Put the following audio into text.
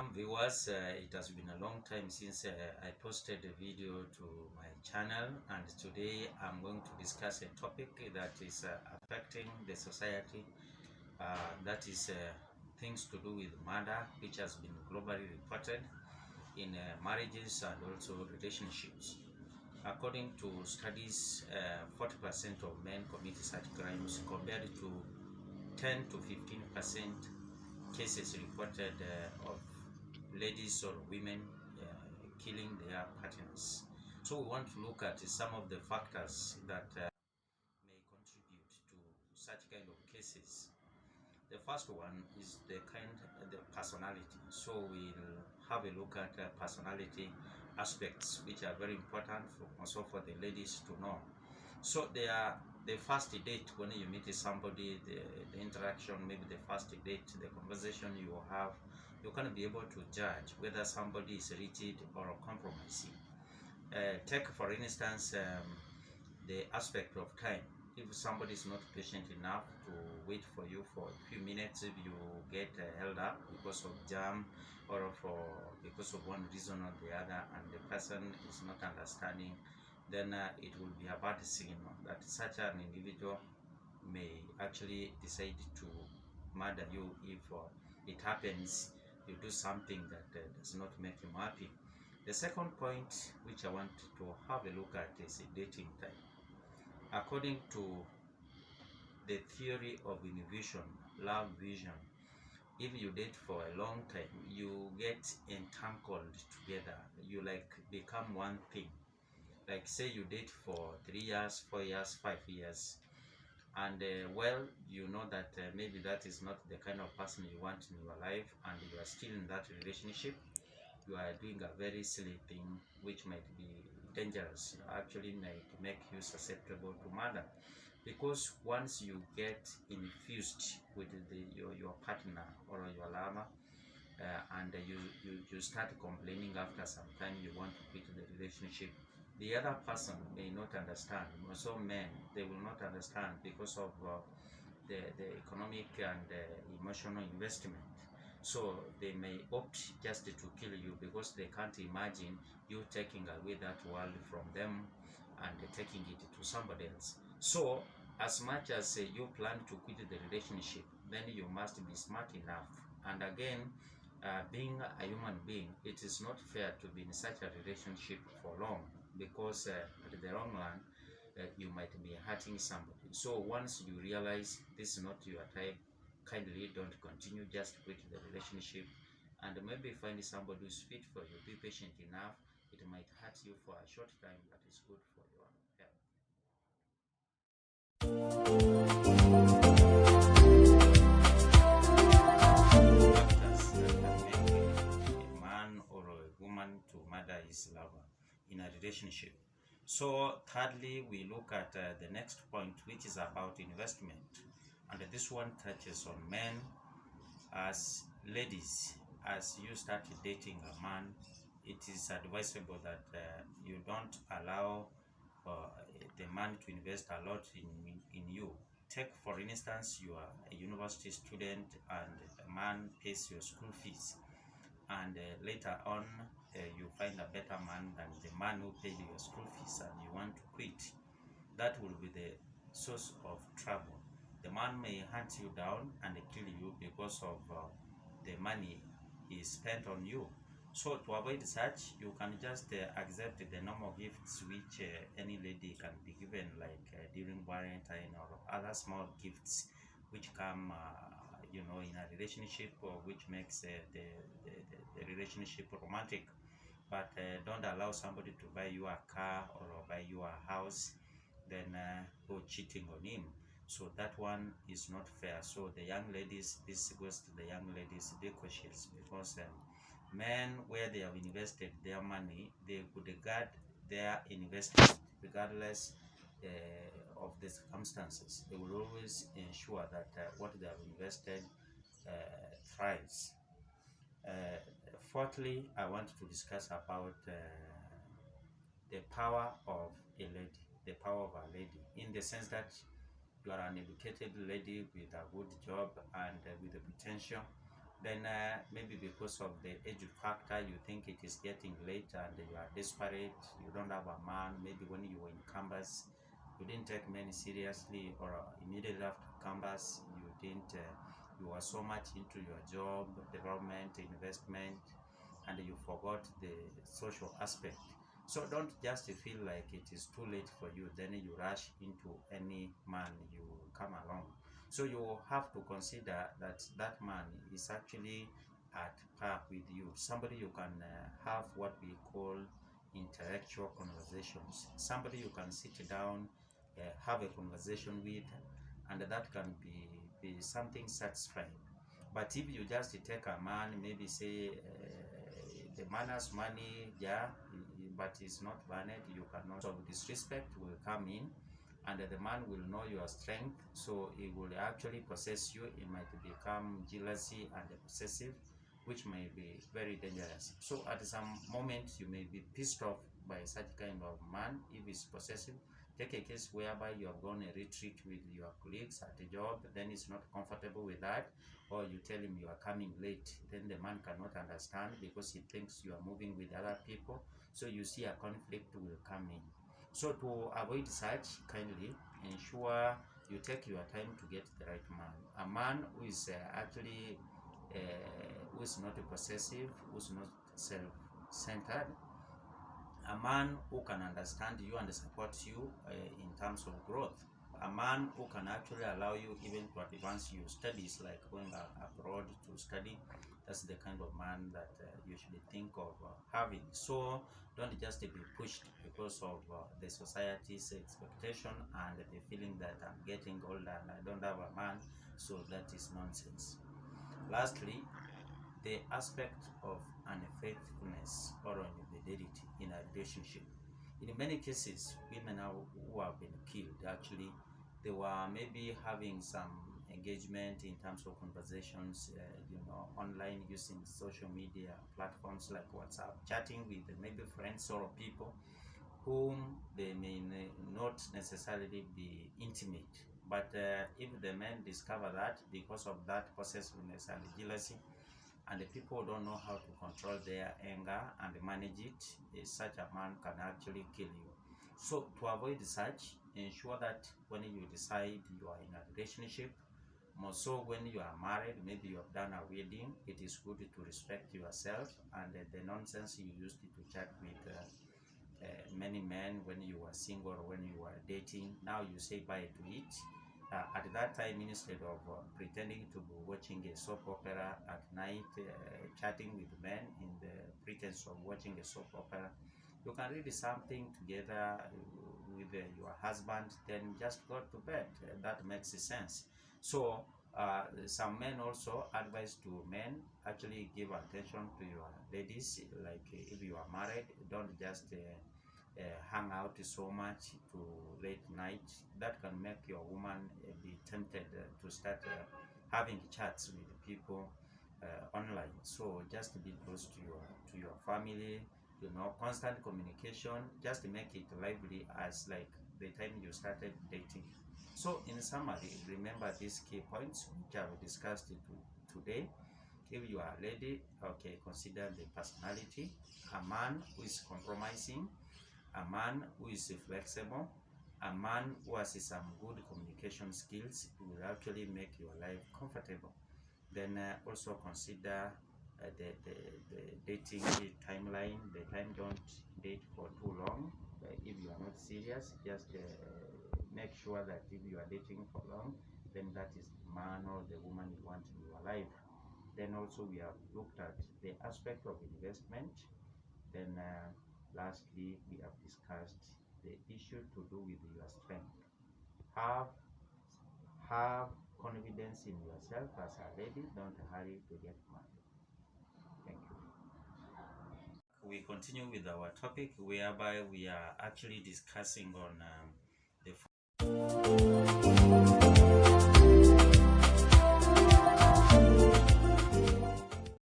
Welcome viewers. It has been a long time since I posted a video to my channel, and today I'm going to discuss a topic that is affecting the society. That is things to do with murder, which has been globally reported in marriages and also relationships. According to studies, 40% of men commit such crimes compared to 10 to 15% cases reported of ladies or women killing their partners. So we want to look at some of the factors that may contribute to such kind of cases. The first one is the personality. So we'll have a look at personality aspects, which are very important also for the ladies to know. So the first date, when you meet somebody, the interaction, maybe the first date, the conversation you have, you can be able to judge whether somebody is rigid or compromising. Take for instance the aspect of time. If somebody is not patient enough to wait for you for a few minutes, if you get held up because of jam or because of one reason or the other, and the person is not understanding, then it will be a bad signal that such an individual may actually decide to murder you if it happens you do something that does not make him happy. The second point which I want to have a look at is dating time. According to the theory of inhibition, love vision, if you date for a long time, you get entangled together. You like become one thing. Like say you date for 3 years, 4 years, 5 years, and well, you know that maybe that is not the kind of person you want in your life, and you are still in that relationship. You are doing a very silly thing which might be dangerous, actually might make you susceptible to murder, because once you get infused with your partner or your lover, and you start complaining after some time, you want to quit the relationship, the other person may not understand. Also men, they will not understand because of the economic and emotional investment. So they may opt just to kill you because they can't imagine you taking away that world from them and taking it to somebody else. So as much as you plan to quit the relationship, then you must be smart enough. And again, being a human being, it is not fair to be in such a relationship for long, because at the long run, you might be hurting somebody. So once you realize this is not your type, kindly don't continue, just quit the relationship and maybe find somebody who's fit for you. Be patient enough. It might hurt you for a short time, but it's good for your health. Factors that can make a man or a woman to murder his lover in a relationship. So thirdly, we look at the next point, which is about investment, and this one touches on men. As ladies, as you start dating a man, it is advisable that you don't allow the man to invest a lot in you. Take for instance, you are a university student and a man pays your school fees, and later on you find a better man than the man who paid your school fees, and you want to quit. That will be the source of trouble. The man may hunt you down and kill you because of the money he spent on you. So to avoid such, you can just accept the normal gifts which any lady can be given, like during Valentine or other small gifts which come in a relationship, or which makes the relationship romantic. But don't allow somebody to buy you a car or buy you a house, then go cheating on him. So that one is not fair. So the young ladies, this goes to the young ladies, be cautious, because men, where they have invested their money, they could guard their investment regardless of the circumstances. They will always ensure that what they have invested thrives. Fourthly, I want to discuss about the power of a lady, the power of a lady, in the sense that you are an educated lady with a good job and with the potential, Then maybe because of the age factor, you think it is getting late and you are desperate, you don't have a man. Maybe when you were in campus, you didn't take men seriously, or immediately after campus, you were so much into your job, development, investment, and you forgot the social aspect. So don't just feel like it is too late for you, then you rush into any man you come along. So you have to consider that that man is actually at par with you, somebody you can have what we call intellectual conversations, somebody you can sit down, have a conversation with, and that can be something satisfying. But if you just take a man, maybe say the man has money, yeah, but he's not vanet, you cannot. So disrespect will come in, and the man will know your strength, so he will actually possess you. It might become jealousy and possessive, which may be very dangerous. So at some moment you may be pissed off by such kind of man if he's possessive. Take a case whereby you have gone a retreat with your colleagues at a job, then he's not comfortable with that, or you tell him you are coming late, then the man cannot understand because he thinks you are moving with other people. So you see a conflict will come in. So to avoid such, kindly ensure you take your time to get the right man. A man who is actually who is not possessive, who is not self-centered, a man who can understand you and support you in terms of growth, a man who can actually allow you even to advance your studies, like going abroad to study. That's the kind of man that you should think of having. So don't just be pushed because of the society's expectation and the feeling that I'm getting older and I don't have a man, so that is nonsense. Lastly, the aspect of unfaithfulness or infidelity in a relationship. In many cases, women who have been killed, actually, they were maybe having some engagement in terms of conversations, online, using social media platforms like WhatsApp, chatting with maybe friends or people whom they may not necessarily be intimate. But if the men discover that, because of that possessiveness and jealousy, and the people don't know how to control their anger and manage it, such a man can actually kill you. So to avoid such, ensure that when you decide you are in a relationship, more so when you are married, maybe you have done a wedding, it is good to respect yourself and the nonsense you used to chat with many men when you were single or when you were dating. Now you say bye to it. At that time, instead of pretending to be watching a soap opera at night, chatting with men in the pretense of watching a soap opera, you can read something together with your husband, then just go to bed. That makes sense. So some men also advise to men, actually give attention to your ladies. Like if you are married, don't just hang out so much to late night. That can make your woman be tempted to start having chats with people online. So just be close to your family, constant communication. Just make it lively as like the time you started dating. So in summary, remember these key points which I have discussed today. If you are a lady, okay, consider the personality. A man who is compromising, a man who is flexible, a man who has some good communication skills will actually make your life comfortable. Then also consider the dating timeline, the time. Don't date for too long. If you are not serious, just make sure that if you are dating for long, then that is the man or the woman you want in your life. Then also we have looked at the aspect of investment. Then lastly, we have discussed the issue to do with your strength. Have confidence in yourself as a lady. Don't hurry to get married. Thank you. We continue with our topic, whereby we are actually discussing on the